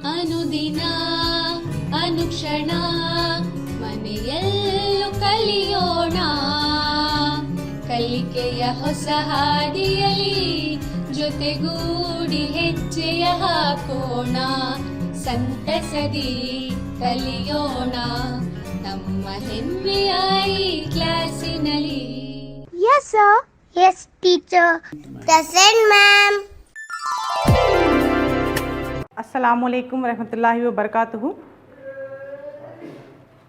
ಅನುದಿನ ಅನುಕ್ಷಣ ಮನೆಯಲ್ಲೂ ಕಲಿಯೋಣ, ಕಲಿಕೆಯ ಹೊಸ ಹಾದಿಯಲಿ ಜೊತೆಗೂಡಿ ಹೆಜ್ಜೆಯ ಹಾಕೋಣ, ಸಂತಸದಿ ಕಲಿಯೋಣ ನಮ್ಮ ಹೆಮ್ಮೆಯ ಈ ಕ್ಲಾಸಿನಲ್ಲಿ. Yes sir. Yes teacher. Present ma'am. अस्सलामुअलैकुम रहमतुल्लाहि व बरकातुहू।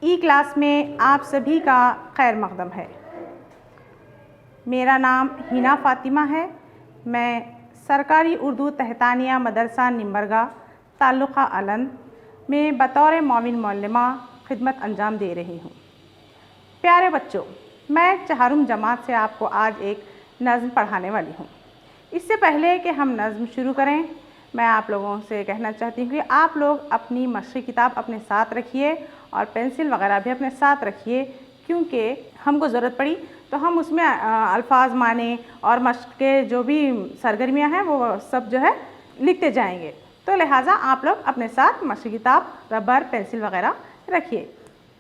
ई क्लास में आप सभी का खैर मक़दम है। मेरा नाम हिना फ़ातिमा है। मैं सरकारी उर्दू तहतानिया मदरसा निम्बरगा ताल्लुक़ा अलंद में बतौर मोमिन मौलमा खिदमत अंजाम दे रही हूँ। प्यारे बच्चों, मैं चहारुम जमात से आपको आज एक नज़्म पढ़ाने वाली हूँ। इससे पहले कि हम नज़्म शुरू करें, मैं आप लोगों से कहना चाहती हूँ कि आप लोग अपनी मशक़ी किताब अपने साथ रखिए और पेंसिल वगैरह भी अपने साथ रखिए, क्योंकि हमको ज़रूरत पड़ी तो हम उसमें अल्फाज माने और मशक़ के जो भी सरगर्मियाँ हैं वो सब जो है लिखते जाएंगे। तो लिहाजा आप लोग अपने साथ मशक़ी किताब, रबर, पेंसिल वगैरह रखिए।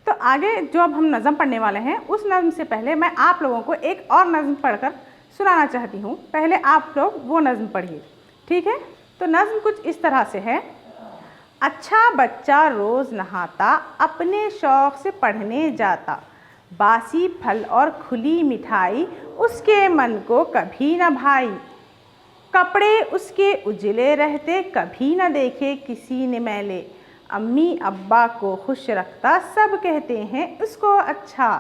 तो आगे जो अब हम नज़्म पढ़ने वाले हैं, उस नज़्म से पहले मैं आप लोगों को एक और नज़्म पढ़कर सुनाना चाहती हूँ। पहले आप लोग वो नज़्म पढ़िए, ठीक है? तो नज़्म कुछ इस तरह से है। अच्छा बच्चा रोज़ नहाता, अपने शौक़ से पढ़ने जाता, बासी फल और खुली मिठाई उसके मन को कभी न भाई, कपड़े उसके उजले रहते, कभी न देखे किसी ने मैले, अम्मी अब्बा को खुश रखता, सब कहते हैं उसको अच्छा।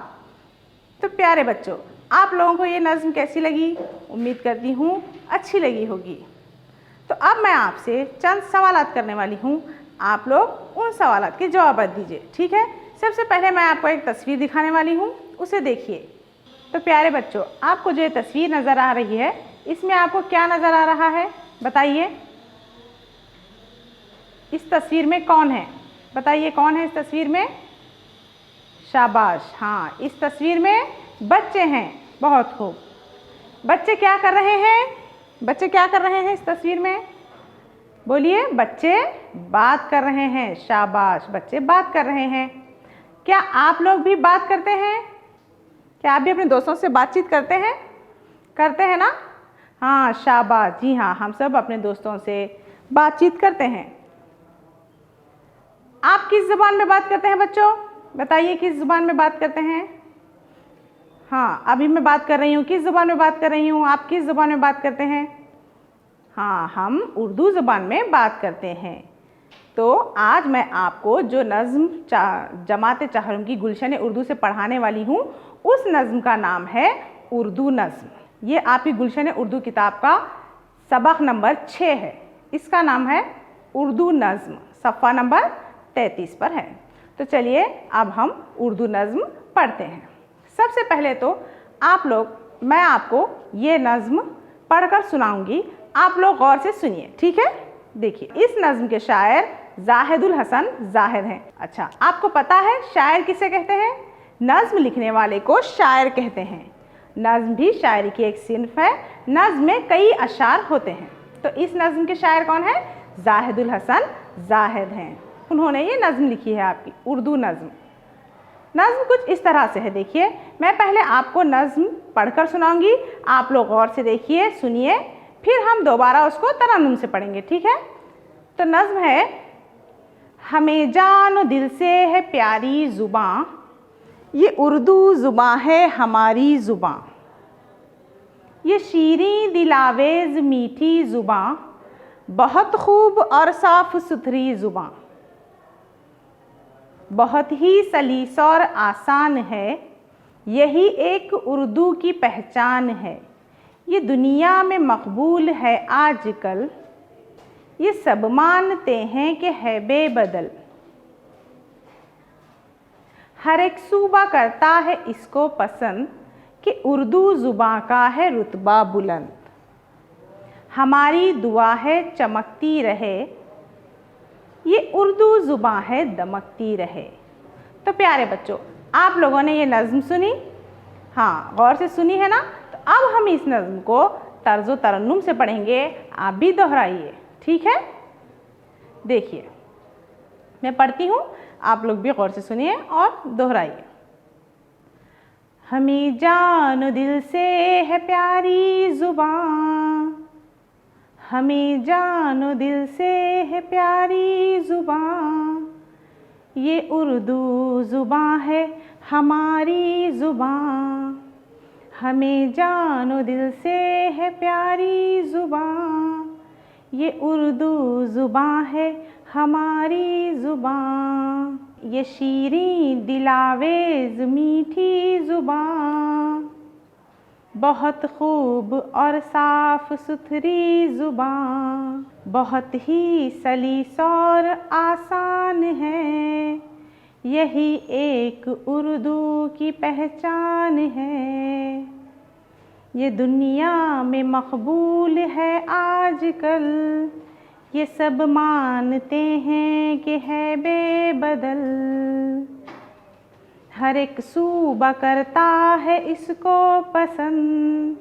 तो प्यारे बच्चों, आप लोगों को ये नज़्म कैसी लगी? उम्मीद करती हूँ अच्छी लगी होगी। तो अब मैं आपसे चंद सवालात करने वाली हूँ, आप लोग उन सवालात के जवाब दीजिए, ठीक है? सबसे पहले मैं आपको एक तस्वीर दिखाने वाली हूँ, उसे देखिए। तो प्यारे बच्चों, आपको जो ये तस्वीर नज़र आ रही है, इसमें आपको क्या नज़र आ रहा है बताइए? इस तस्वीर में कौन है? बताइए कौन है इस तस्वीर में? शाबाश, हाँ, इस तस्वीर में बच्चे हैं। बहुत खूब। बच्चे क्या कर रहे हैं? बच्चे क्या कर रहे हैं इस तस्वीर में? बोलिए। बच्चे बात कर रहे हैं। शाबाश, बच्चे बात कर रहे हैं। क्या आप लोग भी बात करते हैं? क्या आप भी अपने दोस्तों से बातचीत करते हैं? करते हैं ना? हाँ, शाबाश, जी हाँ, हम सब अपने दोस्तों से बातचीत करते हैं। आप किस ज़ुबान में बात करते हैं बच्चों? बताइए किस ज़ुबान में बात करते हैं? हाँ, अभी मैं बात कर रही हूँ, किस ज़ुबान में बात कर रही हूँ? आप किस ज़ुबान में बात करते हैं? हाँ, हम उर्दू ज़ुबान में बात करते हैं। तो आज मैं आपको जो नज़्म जमात चहारुम की गुलशन उर्दू से पढ़ाने वाली हूँ, उस नज़्म का नाम है उर्दू नज़्म। ये आपकी गुलशन उर्दू किताब का सबक नंबर 6 है। इसका नाम है उर्दू नज़्म, सफ़ा नंबर 33 पर है। तो चलिए अब हम उर्दू नज़्म पढ़ते हैं। सबसे पहले तो मैं आपको ये नज़्म पढ़कर सुनाऊंगी, आप लोग गौर से सुनिए, ठीक है? देखिए, इस नज़्म के शायर जाहिदुल हसन जाहिद हैं। अच्छा, आपको पता है शायर किसे कहते हैं? नज़्म लिखने वाले को शायर कहते हैं। नज़्म भी शायरी की एक सिन्फ है। नज़्म में कई अशार होते हैं। तो इस नज़्म के शायर कौन है? जाहिदुल हसन जाहिद हैं। उन्होंने ये नज़्म लिखी है, आपकी उर्दू नज़्म। नज़्म कुछ इस तरह से है। देखिए, मैं पहले आपको नज़्म पढ़कर सुनाऊंगी, आप लोग गौर से देखिए, सुनिए, फिर हम दोबारा उसको तरन्नुम से पढ़ेंगे, ठीक है? तो नज़्म है। हमें जानो दिल से है प्यारी ज़ुबां, ये उर्दू ज़ुबां है हमारी ज़ुबां, ये शीरीं दिलावेज़ मीठी ज़ुबां, बहुत खूब और साफ़ सुथरी ज़ुबां, बहुत ही सलीस और आसान है, यही एक उर्दू की पहचान है, ये दुनिया में मकबूल है आजकल, ये सब मानते हैं कि है बेबदल, हर एक सूबा करता है इसको पसंद कि उर्दू ज़ुबां का है रुतबा बुलंद, हमारी दुआ है चमकती रहे, ये उर्दू ज़ुबां है दमकती रहे। तो प्यारे बच्चों, आप लोगों ने ये नज़्म सुनी? हाँ, गौर से सुनी है ना? तो अब हम इस नज़्म को तर्ज़ तरन्नुम से पढ़ेंगे, आप भी दोहराइए, ठीक है? देखिए, मैं पढ़ती हूँ, आप लोग भी गौर से सुनिए और दोहराइए। हमें जानो दिल से है प्यारी ज़ुबान, हमें जानो दिल से है प्यारी ज़ुबान, ये उर्दू ज़ुबान है हमारी ज़ुबान। हमें जानो दिल से है प्यारी ज़ुबान, ये उर्दू ज़ुबान है हमारी ज़ुबान। ये शीरीं दिलावेज़ मीठी ज़ुबान, बहुत खूब और साफ़ सुथरी ज़ुबान, बहुत ही सलीस और आसान है, यही एक उर्दू की पहचान है। ये दुनिया में मकबूल है आजकल, ये सब मानते हैं कि है बेबदल। हर एक सूबा करता है इसको पसंद,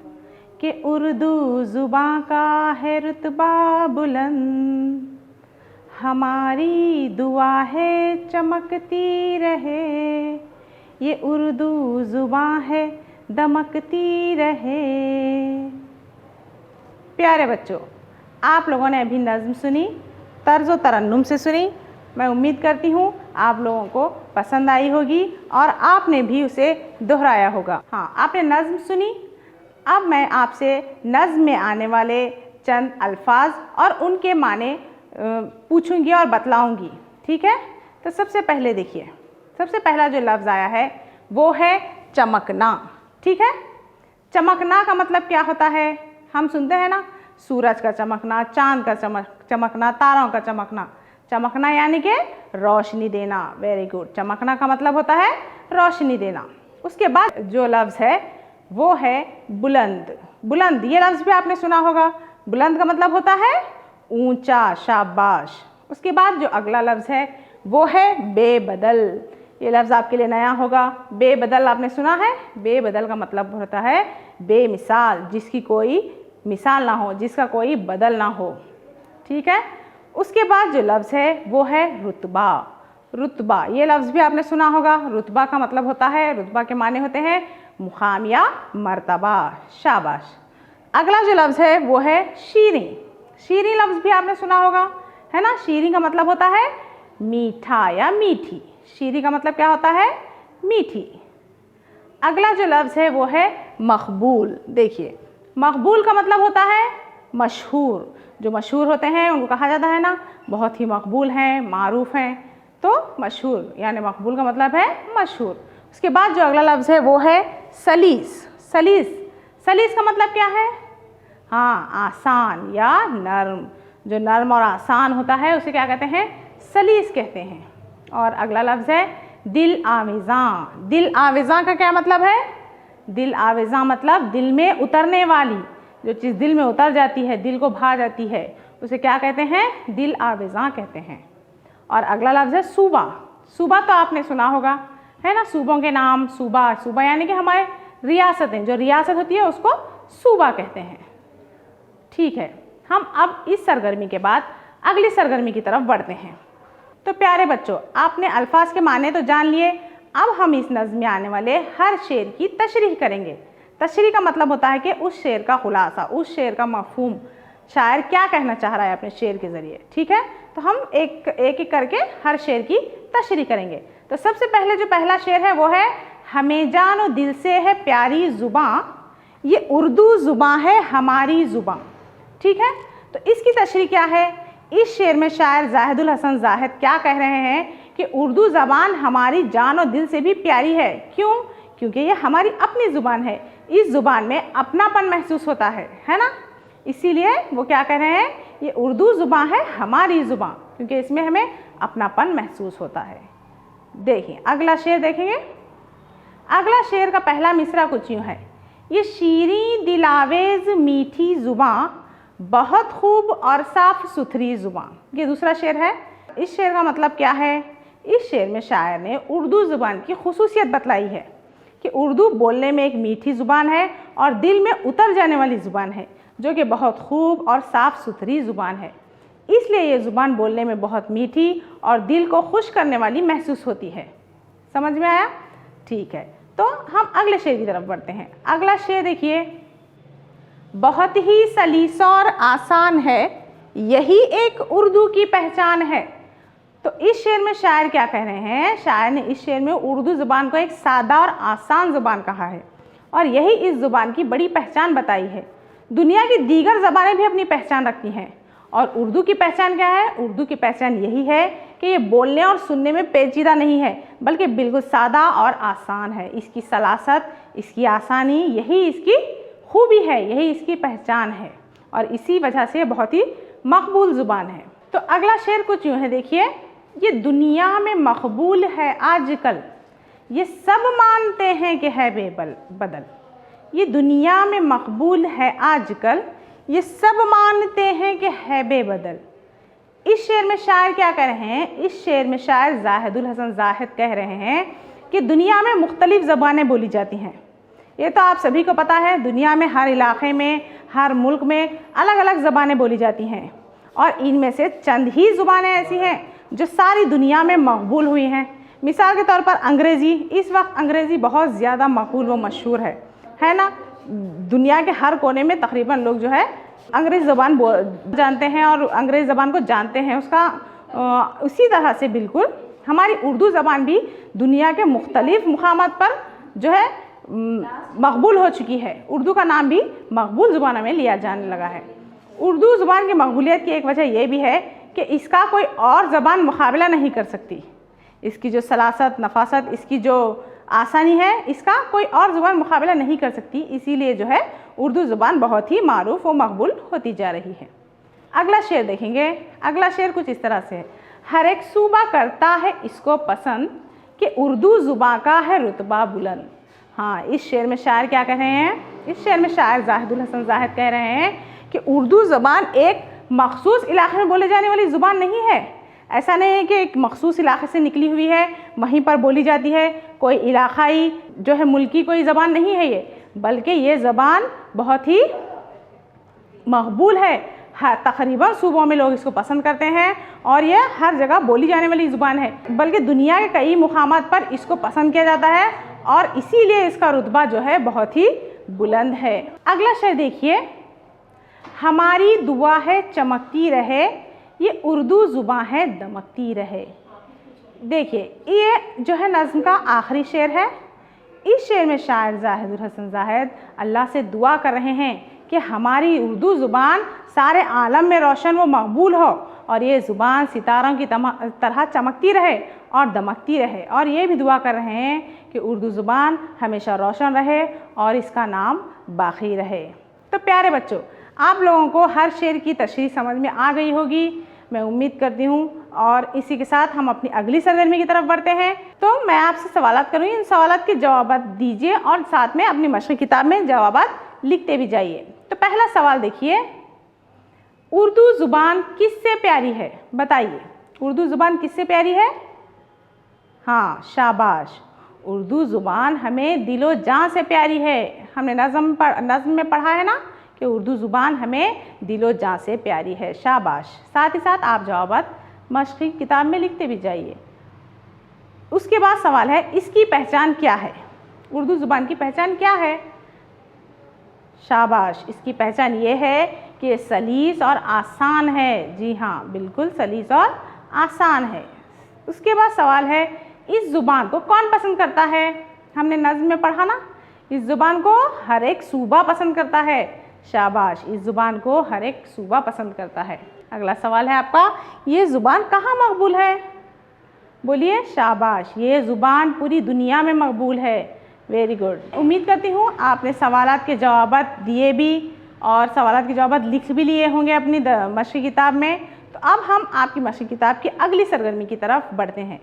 कि उर्दू ज़ुबान का है रुतबा बुलंद। हमारी दुआ है चमकती रहे, ये उर्दू ज़ुबान है दमकती रहे। प्यारे बच्चों, आप लोगों ने अभी नज़्म सुनी, तर्ज़ व तरन्नुम से सुनी। मैं उम्मीद करती हूँ आप लोगों को पसंद आई होगी और आपने भी उसे दोहराया होगा। हाँ, आपने नज़्म सुनी। अब मैं आपसे नज़्म में आने वाले चंद अल्फाज और उनके माने पूछूंगी और बतलाऊंगी, ठीक है? तो सबसे पहले देखिए, सबसे पहला जो लफ्ज़ आया है वो है चमकना, ठीक है? चमकना का मतलब क्या होता है? हम सुनते हैं ना, सूरज का चमकना, चांद का चमकना, तारों का चमकना। चमकना यानी कि रोशनी देना। Very good. चमकना का मतलब होता है रोशनी देना। उसके बाद जो लफ्ज़ है वो है बुलंद। बुलंद ये लफ्ज़ भी आपने सुना होगा। बुलंद का मतलब होता है ऊंचा, शाबाश। उसके बाद जो अगला लफ्ज़ है वो है बेबदल। ये लफ्ज़ आपके लिए नया होगा। बेबदल आपने सुना है? बेबदल का मतलब होता है बेमिसाल, जिसकी कोई मिसाल ना हो, जिसका कोई बदल ना हो, ठीक है? उसके बाद जो लफ्ज़ है वो है रुतबा। रुतबा ये लफ्ज़ भी आपने सुना होगा। रुतबा का मतलब होता है, रुतबा के माने होते हैं मुकाम या मर्तबा, शाबाश। अगला जो लफ्ज़ है वो है शीरीं। शीरीं लफ्ज़ भी आपने सुना होगा, है ना? शीरीं का मतलब होता है मीठा या मीठी। शीरीं का मतलब क्या होता है? मीठी। अगला जो लफ्ज़ है वो है मकबूल। देखिए, मकबूल का मतलब होता है मशहूर। जो मशहूर होते हैं उनको कहा जाता है ना, बहुत ही मकबूल हैं, मारूफ हैं, तो मशहूर, यानी मकबूल का मतलब है मशहूर। उसके बाद जो अगला लफ्ज़ है वो है सलीस। सलीस, सलीस का मतलब क्या है? हाँ, आसान या नर्म। जो नर्म और आसान होता है उसे क्या कहते हैं? सलीस कहते हैं। और अगला लफ्ज़ है दिल आवेज़ां। दिल आवेज़ां का क्या मतलब है? दिल आवेज़ां मतलब दिल में उतरने वाली। जो चीज़ दिल में उतर जाती है, दिल को भा जाती है, उसे क्या कहते हैं? दिल आवेज़ां कहते हैं। और अगला लफ्ज़ है सूबा। सूबा तो आपने सुना होगा, है ना? सूबों के नाम, सूबा। सूबा यानी कि हमारे रियासतें, जो रियासत होती है उसको सूबा कहते हैं, ठीक है? हम अब इस सरगर्मी के बाद अगली सरगर्मी की तरफ बढ़ते हैं। तो प्यारे बच्चों, आपने अल्फाज के माने तो जान लिए। अब हम इस नज़्म में आने वाले हर शेर की तशरीह करेंगे। तशरीह का मतलब होता है कि उस शेर का खुलासा, उस शेर का मफहूम, शायर क्या कहना चाह रहा है अपने शेर के ज़रिए, ठीक है? तो हम एक एक करके हर शेर की तशरीह करेंगे। तो सबसे पहले जो पहला शेर है वो है हमें जानो दिल से है प्यारी ज़ुबां, ये उर्दू ज़ुबान है हमारी ज़ुबान, ठीक है? तो इसकी तशरीह क्या है? इस शेर में शायर जाहिदुल हसन जाहिद क्या कह रहे हैं कि उर्दू ज़बान हमारी जान और दिल से भी प्यारी है। क्यों? क्योंकि ये हमारी अपनी ज़ुबान है। इस ज़ुबान में अपनापन महसूस होता है ना? इसीलिए वो क्या कह रहे हैं, ये उर्दू ज़ुबान है हमारी ज़ुबान, क्योंकि इसमें हमें अपनापन महसूस होता है। देखिए अगला शेर देखेंगे। अगला शेर का पहला मिसरा कुछ यूँ है, ये शीरीं दिलावेज़ मीठी ज़ुबान, बहुत खूब और साफ़ सुथरी ज़ुबान। ये दूसरा शेर है। इस शेर का मतलब क्या है? इस शेर में शायर ने उर्दू ज़ुबान की खुसूसियत बतलाई है कि उर्दू बोलने में एक मीठी ज़ुबान है और दिल में उतर जाने वाली ज़ुबान है, जो कि बहुत खूब और साफ़ सुथरी ज़ुबान है। इसलिए ये ज़ुबान बोलने में बहुत मीठी और दिल को खुश करने वाली महसूस होती है। समझ में आया? ठीक है, तो हम अगले शेर की तरफ बढ़ते हैं। अगला शेर देखिए, बहुत ही सलीसा और आसान है, यही एक उर्दू की पहचान है। तो इस शेर में शायर क्या कह रहे हैं? शायर ने इस शेर में उर्दू ज़ुबान को एक सादा और आसान ज़ुबान कहा है और यही इस ज़ुबान की बड़ी पहचान बताई है। दुनिया की दीगर ज़बानें भी अपनी पहचान रखती हैं और उर्दू की पहचान क्या है? उर्दू की पहचान यही है कि ये बोलने और सुनने में पेचीदा नहीं है, बल्कि बिल्कुल सादा और आसान है। इसकी सलासत, इसकी आसानी, यही इसकी खूबी है, यही इसकी पहचान है और इसी वजह से बहुत ही मकबूल ज़ुबान है। तो अगला शेर कुछ यूँ है, देखिए, ये दुनिया में मकबूल है आजकल, ये सब मानते हैं कि है बेबदल। ये दुनिया में मकबूल है आजकल, ये सब मानते हैं कि है बेबदल। इस शेर में शायर क्या कह रहे हैं? इस शेर में शायर जाहिदुल हसन जाहिद कह रहे हैं कि दुनिया में मुख्तलिफ़ ज़बानें बोली जाती हैं। ये तो आप सभी को पता है, दुनिया में हर इलाक़े में, हर मुल्क में अलग अलग ज़बानें बोली जाती हैं और इनमें से चंद ही ज़ुबानें ऐसी हैं जो सारी दुनिया में मकबूल हुई हैं। मिसाल के तौर पर अंग्रेज़ी, इस वक्त अंग्रेज़ी बहुत ज़्यादा मकबूल व मशहूर है ना। दुनिया के हर कोने में तकरीबन लोग जो है अंग्रेज़ी ज़बान जानते हैं और अंग्रेज़ी ज़बान को जानते हैं। उसी तरह से बिल्कुल हमारी उर्दू ज़बान भी दुनिया के मुख्तलिफ़ मुकामात पर जो है मकबूल हो चुकी है। उर्दू का नाम भी मकबूल ज़ुबानों में लिया जाने लगा है। उर्दू ज़ुबान की मकबूलियत की एक वजह यह भी है कि इसका कोई और ज़बान मुकाबला नहीं कर सकती। इसकी जो सलासत, नफासत, इसकी जो आसानी है, इसका कोई और ज़ुबान मुकाबला नहीं कर सकती। इसीलिए जो है उर्दू ज़ुबान बहुत ही मारूफ व मकबूल होती जा रही है। अगला शेर देखेंगे। अगला शेर कुछ इस तरह से है, हर एक सूबा करता है इसको पसंद कि उर्दू ज़ुबान का है रुतबा बुलंद। हाँ, इस शेर में शायर क्या कह रहे हैं? इस शेर में शायर जाहिदुल हसन जाहिद कह रहे हैं कि उर्दू ज़ुबान एक मखसूस इलाक़े में बोले जाने वाली ज़ुबान नहीं है। ऐसा नहीं है कि एक मखसूस इलाक़े से निकली हुई है, वहीं पर बोली जाती है। कोई इलाक़ाई जो है मुल्की कोई ज़बान नहीं है ये, बल्कि ये ज़बान बहुत ही मकबूल है। तकरीबन सूबों में लोग इसको पसंद करते हैं और ये हर जगह बोली जाने वाली ज़ुबान है, बल्कि दुनिया के कई मुकामात पर इसको पसंद किया जाता है और इसीलिए इसका रुतबा जो है बहुत ही बुलंद है। अगला शेर देखिए, हमारी दुआ है चमकती रहे, ये उर्दू ज़ुबान है दमकती रहे। देखिए, ये जो है नज़्म का आखिरी शेर है। इस शेर में शायर जाहिदुल हसन जाहिद अल्लाह से दुआ कर रहे हैं कि हमारी उर्दू ज़ुबान सारे आलम में रोशन व मकबूल हो और ये ज़ुबान सितारों की तरह चमकती रहे और दमकती रहे। और ये भी दुआ कर रहे हैं कि उर्दू ज़ुबान हमेशा रोशन रहे और इसका नाम बाकी रहे। तो प्यारे बच्चों, आप लोगों को हर शेर की तशरीह समझ में आ गई होगी, मैं उम्मीद करती हूँ। और इसी के साथ हम अपनी अगली सरगर्मी की तरफ बढ़ते हैं। तो मैं आपसे सवालात करूँगी, इन सवालात के जवाब दीजिए और साथ में अपनी मशक़ किताब में जवाब लिखते भी जाइए। तो पहला सवाल देखिए, उर्दू ज़ुबान किससे प्यारी है? बताइए, उर्दू ज़ुबान किससे प्यारी है? हाँ, शाबाश, उर्दू ज़ुबान हमें दिलो जान से प्यारी है। हमने नज़्म में पढ़ा है ना कि उर्दू ज़ुबान हमें दिलो जान से प्यारी है। शाबाश। साथ ही साथ आप जवाबात मशक़ किताब में लिखते भी जाइए। उसके बाद सवाल है, इसकी पहचान क्या है? उर्दू ज़ुबान की पहचान क्या है? शाबाश, इसकी पहचान ये है कि ये सलीस और आसान है। जी हाँ, बिल्कुल सलीस और आसान है। उसके बाद सवाल है, इस ज़ुबान को कौन पसंद करता है? हमने नज़्म में पढ़ा ना, इस ज़ुबान को हर एक सूबा पसंद करता है। शाबाश, इस ज़ुबान को हर एक सूबा पसंद करता है। अगला सवाल है आपका, ये ज़ुबान कहाँ मकबूल है? बोलिए। शाबाश, ये ज़ुबान पूरी दुनिया में मकबूल है। Very good. उम्मीद करती हूँ आपने सवालात के जवाब दिए भी और सवालात के जवाब लिख भी लिए होंगे अपनी मशक़ किताब में। तो अब हम आपकी मशक़ किताब की अगली सरगर्मी की तरफ बढ़ते हैं।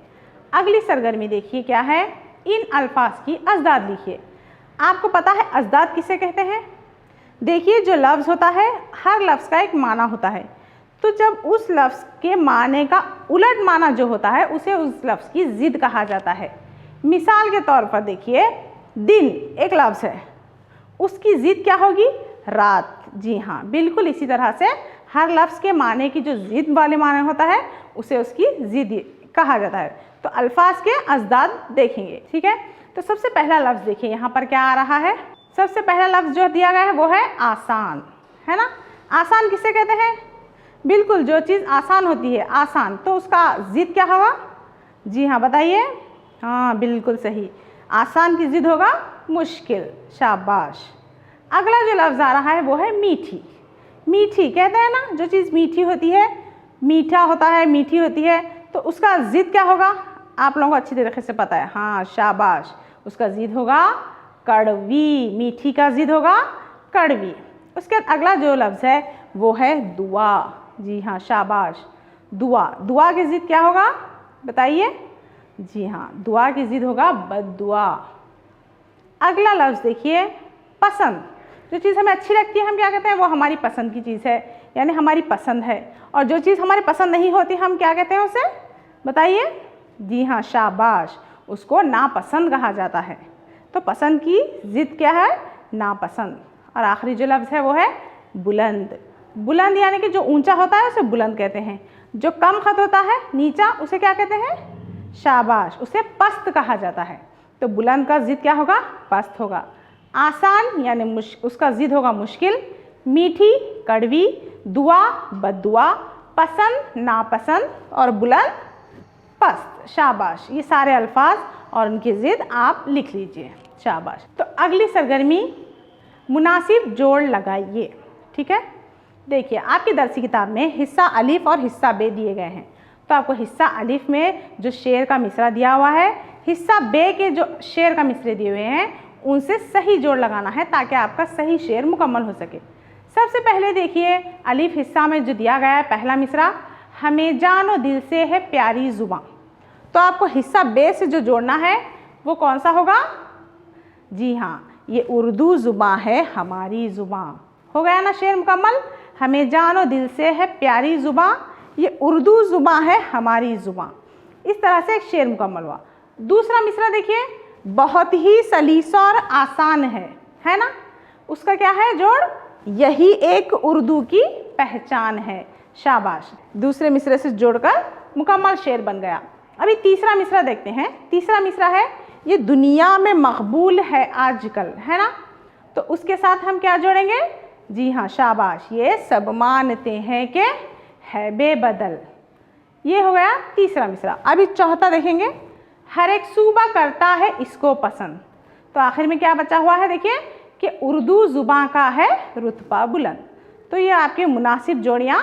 अगली सरगर्मी देखिए क्या है, इन अल्फाज की अज़दाद लिखिए। आपको पता है अज़दाद किसे कहते हैं? देखिए, जो लफ्ज़ होता है, हर लफ्ज़ का एक माना होता है। तो जब उस लफ्ज़ के माने का उलट माना जो होता है, उसे उस लफ्ज़ की ज़िद कहा जाता है। मिसाल के तौर पर देखिए, दिन एक लफ्ज़ है, उसकी ज़िद क्या होगी? रात। जी हाँ, बिल्कुल इसी तरह से हर लफ्ज़ के माने की जो ज़िद वाले माने होता है उसे उसकी ज़िद कहा जाता है। तो अल्फाज के अज़दाद देखेंगे, ठीक है। तो सबसे पहला लफ्ज़ देखिए यहाँ पर क्या आ रहा है। सबसे पहला लफ्ज़ जो दिया गया है वो है आसान, है ना। आसान किसे कहते हैं? बिल्कुल, जो चीज़ आसान होती है, आसान, तो उसका ज़िद क्या होगा? जी हाँ, बताइए। हाँ, बिल्कुल सही, आसान की ज़िद होगा मुश्किल। शाबाश। अगला जो लफ्ज़ आ रहा है वो है मीठी। मीठी कहते हैं ना, जो चीज़ मीठी होती है, मीठा होता है, मीठी होती है, तो उसका ज़िद क्या होगा? आप लोगों को अच्छी तरीके से पता है। हाँ, शाबाश, उसका ज़िद होगा कड़वी। मीठी का ज़िद होगा कड़वी। उसके बाद अगला जो लफ्ज़ है वो है दुआ। जी हाँ, शाबाश, दुआ। दुआ की ज़िद क्या होगा बताइए? जी हाँ, दुआ की ज़िद होगा बद्दुआ। अगला लफ्ज़ देखिए पसंद। जो चीज़ हमें अच्छी लगती है हम क्या कहते हैं? वो हमारी पसंद की चीज़ है, यानी हमारी पसंद है। और जो चीज़ हमारी पसंद नहीं होती हम क्या कहते हैं उसे? बताइए। जी हाँ, शाबाश, उसको नापसंद कहा जाता है। तो पसंद की ज़िद क्या है? नापसंद। और आखिरी जो लफ्ज़ है वो है बुलंद। बुलंद यानी कि जो ऊंचा होता है उसे बुलंद कहते हैं। जो कम खत होता है, नीचा, उसे क्या कहते हैं? शाबाश, उसे पस्त कहा जाता है। तो बुलंद का ज़िद क्या होगा? पस्त होगा। आसान यानी उसका ज़िद होगा मुश्किल। मीठी कड़वी, दुआ बद्दुआ, पसंद नापसंद और बुलंद पस्त। शाबाश, ये सारे अल्फाज और उनकी ज़िद आप लिख लीजिए। शाबाश। तो अगली सरगर्मी मुनासिब जोड़ लगाइए, ठीक है। देखिए आपकी दरसी किताब में हिस्सा अलिफ और हिस्सा बे दिए गए हैं। तो आपको हिस्सा अलिफ में जो शेर का मिसरा दिया हुआ है, हिस्सा बे के जो शेर का मिसरे दिए हुए हैं, उनसे सही जोड़ लगाना है ताकि आपका सही शेर मुकम्मल हो सके। सबसे पहले देखिए अलिफ हिस्सा में जो दिया गया है पहला मिसरा, हमें जानो दिल से है प्यारी ज़ुबां। तो आपको हिस्सा बे से जो जोड़ना है वो कौन सा होगा? जी हाँ, ये उर्दू ज़ुबां है हमारी ज़ुबां। हो गया ना शेर मुकम्मल। हमें जानो दिल से है प्यारी ज़ुबां, ये उर्दू ज़ुबां है हमारी ज़ुबां। इस तरह से एक शेर मुकम्मल हुआ। दूसरा मिसरा देखिए, बहुत ही सलीस और आसान है ना। उसका क्या है जोड़? यही एक उर्दू की पहचान है। शाबाश, दूसरे मिसरे से जोड़कर मुकम्मल शेर बन गया। अभी तीसरा मिसरा देखते हैं। तीसरा मिसरा है, ये दुनिया में मकबूल है आजकल, है ना। तो उसके साथ हम क्या जोड़ेंगे? जी हाँ, शाबाश, ये सब मानते हैं कि है बेबदल। ये हो गया तीसरा मिसरा। अभी चौथा देखेंगे, हर एक सूबा करता है इसको पसंद। तो आखिर में क्या बचा हुआ है देखिए कि उर्दू ज़ुबां का है रुतबा बुलंद। तो ये आपके मुनासिब जोड़ियाँ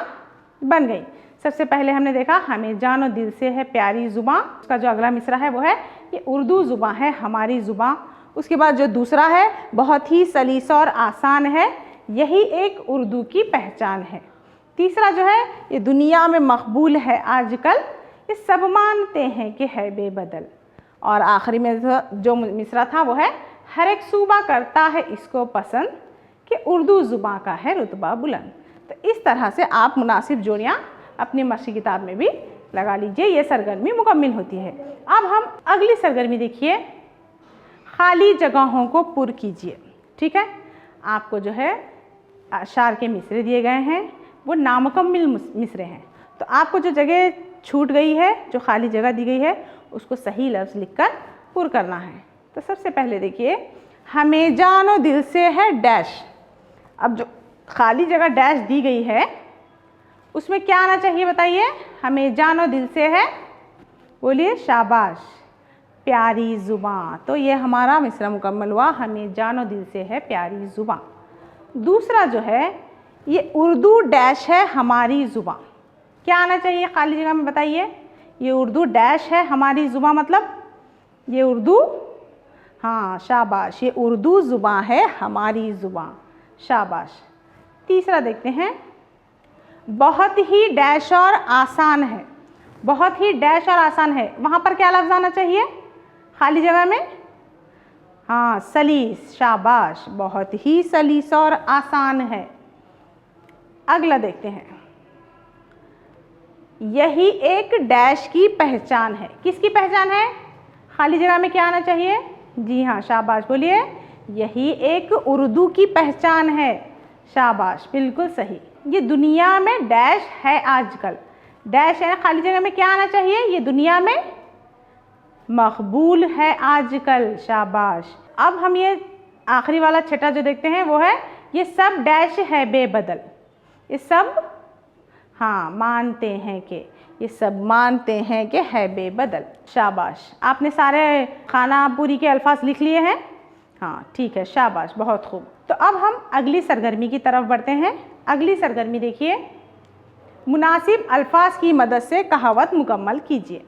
बन गई। सबसे पहले हमने देखा हमें जानो दिल से है प्यारी ज़ुबां। उसका जो अगला मिसरा है वो है ये उर्दू ज़ुबां है हमारी ज़ुबां। उसके बाद जो दूसरा है, बहुत ही सलीस और आसान है, यही एक उर्दू की पहचान है। तीसरा जो है, ये दुनिया में मकबूल है आजकल, ये सब मानते हैं कि है बेबदल। और आखिरी में जो मिसरा था वो है, हर एक सूबा करता है इसको पसंद कि उर्दू ज़ुबां का है रुतबा बुलंद। तो इस तरह से आप मुनासिब जोड़ियाँ अपनी मर्सी किताब में भी लगा लीजिए। ये सरगर्मी मुकम्मल होती है। अब हम अगली सरगर्मी देखिए, खाली जगहों को पुर कीजिए, ठीक है। आपको जो है अशार के मिसरे दिए गए हैं, वो नामुकम्मिल मिसरे हैं। तो आपको जो जगह छूट गई है, जो खाली जगह दी गई है, उसको सही लफ्ज़ लिखकर पुर करना है। तो सबसे पहले देखिए, हमें जानो दिल से है डैश। अब जो खाली जगह डैश दी गई है उसमें क्या आना चाहिए बताइए? हमें जानो दिल से है, बोलिए शाबाश, प्यारी ज़ुबां। तो ये हमारा मिसरा मुकम्मल हुआ, हमें जानो दिल से है प्यारी ज़ुबां। दूसरा जो है, ये उर्दू डैश है हमारी ज़ुबां। क्या आना चाहिए खाली जगह में बताइए? ये उर्दू डैश है हमारी ज़ुबां, मतलब ये उर्दू, हाँ शाबाश, ये उर्दू ज़ुबां है हमारी ज़ुबां। शाबाश। तीसरा देखते हैं, बहुत ही डैश और आसान है। बहुत ही डैश और आसान है, वहाँ पर क्या लफ्ज़ आना चाहिए खाली जगह में? हाँ, सलीस। शाबाश, बहुत ही सलीस और आसान है। अगला देखते हैं, यही एक डैश की पहचान है। किसकी पहचान है? खाली जगह में क्या आना चाहिए? जी हाँ, शाबाश, बोलिए, यही एक उर्दू की पहचान है। शाबाश, बिल्कुल सही। ये दुनिया में डैश है आजकल। डैश है खाली जगह में क्या आना चाहिए? ये दुनिया में मकबूल है आजकल। शाबाश। अब हम ये आखिरी वाला छठा जो देखते हैं वो है ये सब डैश है बेबदल। ये सब हाँ मानते हैं कि, ये सब मानते हैं कि है बेबदल। शाबाश। आपने सारे खाना पूरी के अल्फाज लिख लिए हैं? हाँ ठीक है, शाबाश, बहुत खूब। तो अब हम अगली सरगर्मी की तरफ बढ़ते हैं। अगली सरगर्मी देखिए, मुनासिब अल्फाज की मदद से कहावत मुकम्मल कीजिए।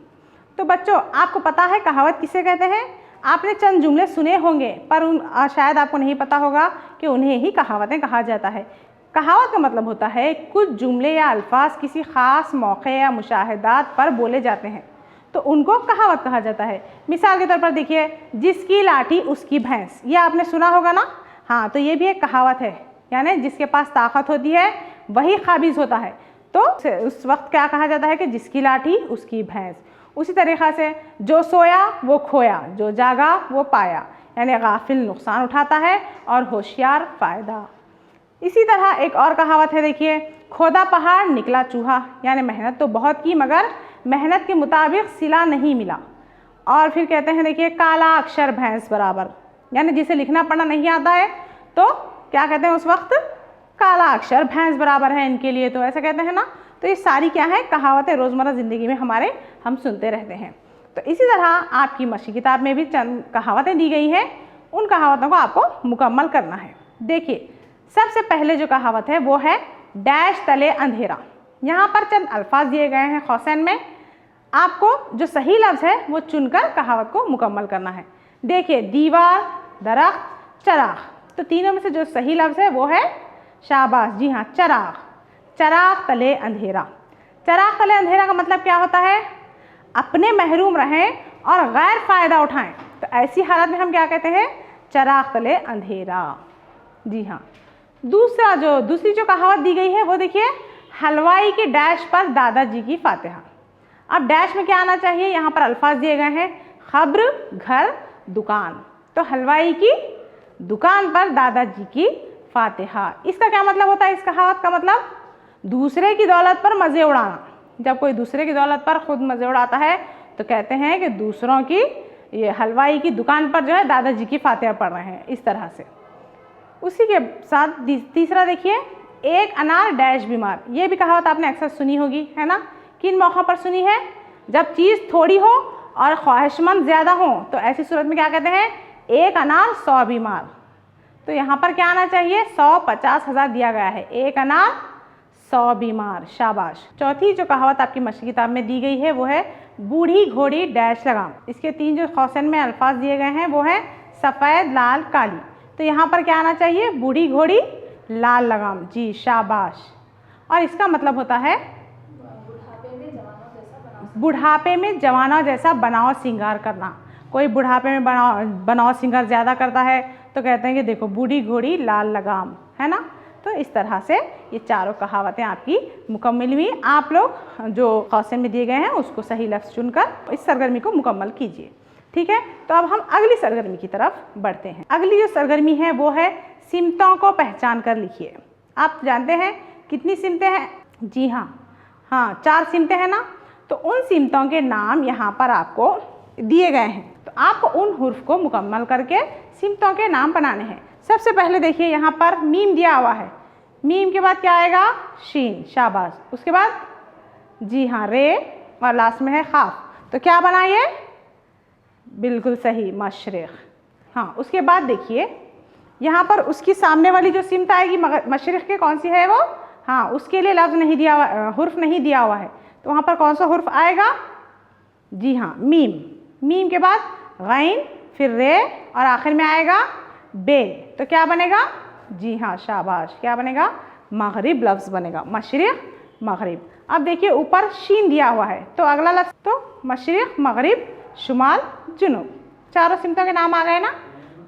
तो बच्चों आपको पता है कहावत किसे कहते हैं? आपने चंद जुमले सुने होंगे पर शायद आपको नहीं पता होगा कि उन्हें ही कहावतें कहा जाता है। कहावत का मतलब होता है कुछ जुमले या अल्फाज किसी ख़ास मौके या मुशाहिदात पर बोले जाते हैं तो उनको कहावत कहा जाता है। मिसाल के तौर पर देखिए, जिसकी लाठी उसकी भैंस, ये आपने सुना होगा ना? हाँ, तो ये भी एक कहावत है, यानी जिसके पास ताकत होती है वही काबिज होता है। तो उस वक्त क्या कहा जाता है कि जिसकी लाठी उसकी भैंस। उसी तरीक़ा से जो सोया वो खोया, जो जागा वो पाया, यानी गाफिल नुकसान उठाता है और होशियार फ़ायदा। इसी तरह एक और कहावत है, देखिए, खोदा पहाड़ निकला चूहा, यानी मेहनत तो बहुत की मगर मेहनत के मुताबिक सिला नहीं मिला। और फिर कहते हैं देखिए, काला अक्षर भैंस बराबर, यानी जिसे लिखना पढ़ना नहीं आता है तो क्या कहते हैं उस वक्त? काला अक्षर भैंस बराबर है इनके लिए, तो ऐसा कहते हैं ना। तो ये सारी क्या है? कहावतें रोज़मर्रा ज़िंदगी में हमारे हम सुनते रहते हैं। तो इसी तरह आपकी मशी किताब में भी चंद कहावतें दी गई हैं, उन कहावतों को आपको मुकम्मल करना है। देखिए, सबसे पहले जो कहावत है वो है डैश तले अंधेरा। यहाँ पर चंद अल्फाज दिए गए हैं कौसैन में, आपको जो सही लफ्ज़ है वो चुनकर कहावत को मुकम्मल करना है। देखिए, दीवार, दरख्त, चराग, तो तीनों में से जो सही लफ्ज़ है वो है शाबाश, जी हाँ, चराग। चराग तले अंधेरा। चराग तले अंधेरा का मतलब क्या होता है? अपने महरूम रहें और गैर फ़ायदा उठाएं, तो ऐसी हालत में हम क्या कहते हैं? चराग तले अंधेरा। जी हाँ। दूसरी जो कहावत दी गई है वो देखिए, हलवाई के डैश पर दादाजी की फातिहा। अब डैश में क्या आना चाहिए? यहाँ पर अल्फाज दिए गए हैं, खब्र, घर, दुकान। तो हलवाई की दुकान पर दादाजी की फातिहा। इसका क्या मतलब होता है? इस कहावत का मतलब दूसरे की दौलत पर मज़े उड़ाना। जब कोई दूसरे की दौलत पर खुद मज़े उड़ाता है तो कहते हैं कि दूसरों की, ये हलवाई की दुकान पर जो है दादाजी की फातिहा पढ़ रहे हैं, इस तरह से। उसी के साथ तीसरा देखिए, एक अनार डैश बीमार। ये भी कहावत आपने अक्सर सुनी होगी, है ना? किन मौक़ों पर सुनी है? जब चीज़ थोड़ी हो और ख्वाहिशमंद ज़्यादा हो तो ऐसी सूरत में क्या कहते हैं? एक अनार 100 बीमार। तो यहाँ पर क्या आना चाहिए? 100 50,000 दिया गया है, एक अनार 100 बीमार। शाबाश। चौथी जो कहावत आपकी मशी किताब में दी गई है वो है बूढ़ी घोड़ी डैश लगाम। इसके 3 जो कौसैन में अल्फाज दिए गए हैं वो है सफ़ेद, लाल, काली। तो यहाँ पर क्या आना चाहिए? बूढ़ी घोड़ी लाल लगाम। जी शाबाश। और इसका मतलब होता है बुढ़ापे में जवानों जैसा बनाव सिंगार करना। कोई बुढ़ापे में बनाव सिंगार ज़्यादा करता है तो कहते हैं कि देखो बूढ़ी घोड़ी लाल लगाम, है ना? तो इस तरह से ये चारों कहावतें आपकी मुकम्मल हुई। आप लोग जो कौसैन में दिए गए हैं उसको सही लफ्ज़ चुनकर इस सरगर्मी को मुकम्मल कीजिए। ठीक है, तो अब हम अगली सरगर्मी की तरफ बढ़ते हैं। अगली जो सरगर्मी है वो है सिमतों को पहचान कर लिखिए। आप जानते हैं कितनी सिमतें हैं? जी हाँ, 4 सिमतें हैं ना। तो उन सिमतों के नाम यहाँ पर आपको दिए गए हैं, तो आपको उन हुर्फ को मुकम्मल करके सिमतों के नाम बनाने हैं। सबसे पहले देखिए, यहाँ पर मीम दिया हुआ है, मीम के बाद क्या आएगा? शीन। शाबाश। उसके बाद जी हाँ, रे, और लास्ट में है खाफ। तो क्या बना ये? बिल्कुल सही, मशरिक़। हाँ, उसके बाद देखिए यहाँ पर उसकी सामने वाली जो सिमत आएगी मशरिक़ के, कौन सी है वो? हाँ, उसके लिए लफ्ज़ नहीं दिया हुआ, हुर्फ नहीं दिया हुआ है, तो वहाँ पर कौन सा हुर्फ आएगा? जी हाँ, मीम। मीम के बाद गैन, फिर रे, और आखिर में आएगा बे। तो क्या बनेगा? जी हाँ, शाबाश। क्या बनेगा? मगरिब लफ्ज़ बनेगा, मशरिक़, मगरिब। अब देखिए ऊपर शीन दिया हुआ है, तो अगला लफ्ज़ तो मशरिक़, मगरिब, शुमाल, जुनूब। चारों सिमतों के नाम आ गए ना।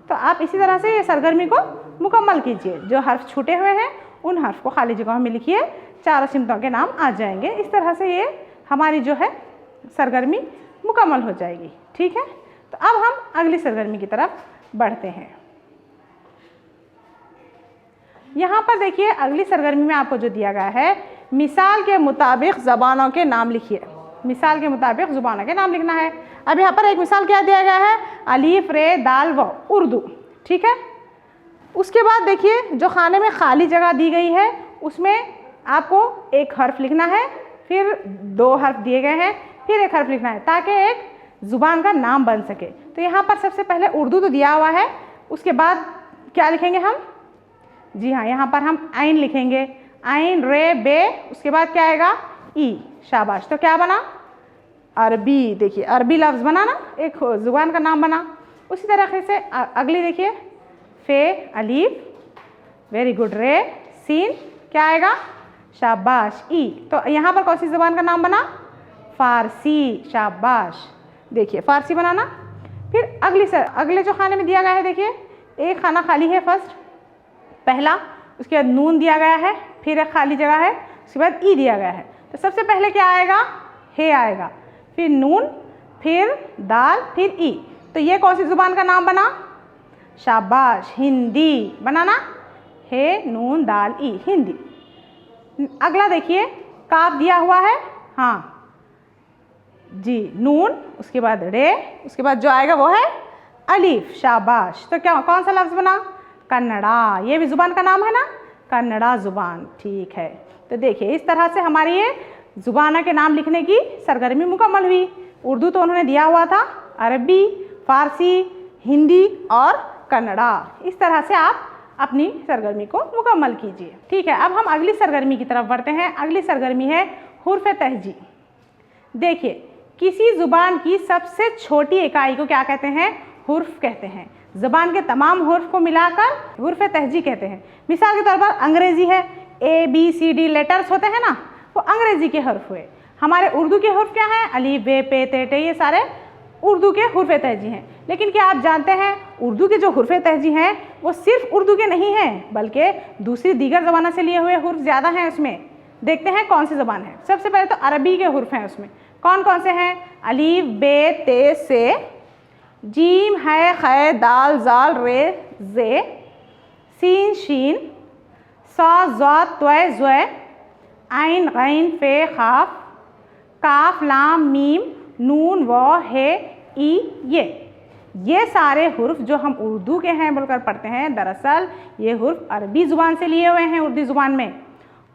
तो आप इसी तरह से ये सरगर्मी को मुकम्मल कीजिए। जो हर्फ छूटे हुए हैं उन हर्फ को खाली जगह में लिखिए, चारों सिमतों के नाम आ जाएंगे। इस तरह से ये हमारी जो है सरगर्मी मुकम्मल हो जाएगी। ठीक है, तो अब हम अगली सरगर्मी की तरफ बढ़ते हैं। यहाँ पर देखिए अगली सरगर्मी में आपको जो दिया गया है, मिसाल के मुताबिक ज़बानों के नाम लिखिए। मिसाल के मुताबिक ज़ुबानों के नाम लिखना है। अब यहाँ पर एक मिसाल क्या दिया गया है, अलीफ रे दाल व उर्दू, ठीक है। उसके बाद देखिए जो खाने में खाली जगह दी गई है उसमें आपको एक हर्फ लिखना है, फिर 2 हर्फ दिए गए हैं, फिर एक हर्फ लिखना है ताकि एक ज़ुबान का नाम बन सके। तो यहाँ पर सबसे पहले उर्दू तो दिया हुआ है, उसके बाद क्या लिखेंगे हम, जी हाँ यहाँ पर हम आइन लिखेंगे, आइन रे बे, उसके बाद क्या आएगा ई, शाबाश। तो क्या बना, अरबी। देखिए अरबी लफ्ज़ बना ना, एक ज़ुबान का नाम बना। उसी तरीके से अगली देखिए, फे अलीफ, वेरी गुड, रे सीन, क्या आएगा, शाबाश, ई। तो यहाँ पर कौन सी ज़ुबान का नाम बना, फ़ारसी, शाबाश। देखिए फ़ारसी बनाना। फिर अगले जो खाने में दिया गया है, देखिए एक खाना खाली है फर्स्ट, पहला, उसके बाद नून दिया गया है, फिर एक खाली जगह है, उसके बाद ई दिया गया है। तो सबसे पहले क्या आएगा, हे आएगा, फिर नून, फिर दाल, फिर ई। तो ये कौन सी ज़ुबान का नाम बना, शाबाश, हिंदी। बनाना, हे नून दाल ई, हिंदी। अगला देखिए काफ दिया हुआ है, हाँ जी, नून, उसके बाद रे, उसके बाद जो आएगा वो है अलीफ, शाबाश। तो क्या कौन सा लफ्ज़ बना, कन्नड़ा। ये भी ज़ुबान का नाम है ना, कन्नड़ा ज़ुबान, ठीक है। तो देखिए इस तरह से हमारी ये ज़ुबानों के नाम लिखने की सरगर्मी मुकम्मल हुई। उर्दू तो उन्होंने दिया हुआ था, अरबी, फ़ारसी, हिंदी और कन्नड़ा। इस तरह से आप अपनी सरगर्मी को मुकम्मल कीजिए, ठीक है। अब हम अगली सरगर्मी की तरफ बढ़ते हैं। अगली सरगर्मी है हुर्फ़ तहजी। देखिए किसी ज़ुबान की सबसे छोटी इकाई को क्या कहते हैं, हुर्फ़ कहते हैं। ज़बान के तमाम हुर्फ़ को मिलाकर हुर्फ़ तहजी कहते हैं। मिसाल के तौर पर अंग्रेज़ी है, ABCD लेटर्स होते हैं ना, वो अंग्रेज़ी के हर्फ हुए। हमारे उर्दू के हुर्फ़ क्या हैं, अलीफ बे पे ते टे, ये सारे उर्दू के हुर्फ़ तहजी हैं। लेकिन क्या आप जानते हैं उर्दू के जो हुर्फ़ तहजी हैं वो सिर्फ उर्दू के नहीं हैं, बल्कि दूसरी दीगर ज़बानों से लिए हुए हुर्फ़ ज़्यादा हैं उसमें। देखते हैं कौन सी ज़बान है। सबसे पहले तो अरबी के हुर्फ़ हैं उसमें। कौन कौन से हैं, अलीफ बे ते से, जीम है खे दाल जाल रे जे, सीन शीन, सा ज़ा त्वे ज़्वे, आइन गैन फे खाफ, काफ लाम मीम, नून व हे ई, ये सारे हुर्फ जो हम उर्दू के हैं बोलकर पढ़ते हैं, दरअसल ये हुर्फ अरबी ज़ुबान से लिए हुए हैं उर्दू ज़ुबान में।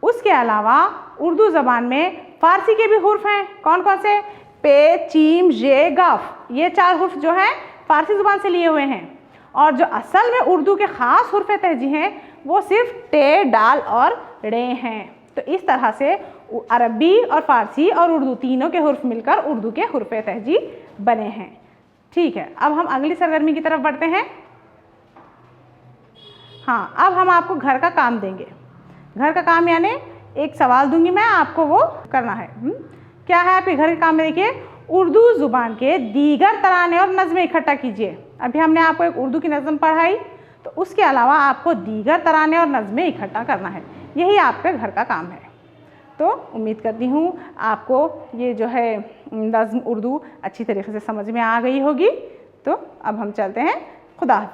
उसके अलावा उर्दू ज़बान में फ़ारसी के भी हुर्फ हैं। कौन कौन से, पे चीम जे गाफ, ये 4 हुर्फ जो हैं फ़ारसी ज़ुबान से लिए हुए हैं। और जो असल में उर्दू के ख़ास हुर्फ तहजी हैं वो सिर्फ टे, डाल और रे हैं। तो इस तरह से अरबी और फ़ारसी और उर्दू तीनों के हुर्फ मिलकर उर्दू के हुर्फ तहजी बने हैं, ठीक है। अब हम अगली सरगर्मी की तरफ बढ़ते हैं। हाँ, अब हम आपको घर का काम देंगे। घर का काम यानी एक सवाल दूंगी मैं आपको, वो करना है। क्या है आपके घर के काम में, देखिए उर्दू ज़ुबान के दीगर तराने और नज़में इकट्ठा कीजिए। अभी हमने आपको एक उर्दू की नज़म पढ़ाई, तो उसके अलावा आपको दीगर तराने और नज़में इकट्ठा करना है। यही आपके घर का काम है। तो उम्मीद करती हूँ आपको ये जो है नज़्म उर्दू अच्छी तरीके से समझ में आ गई होगी। तो अब हम चलते हैं, खुदा हाफ़िज़।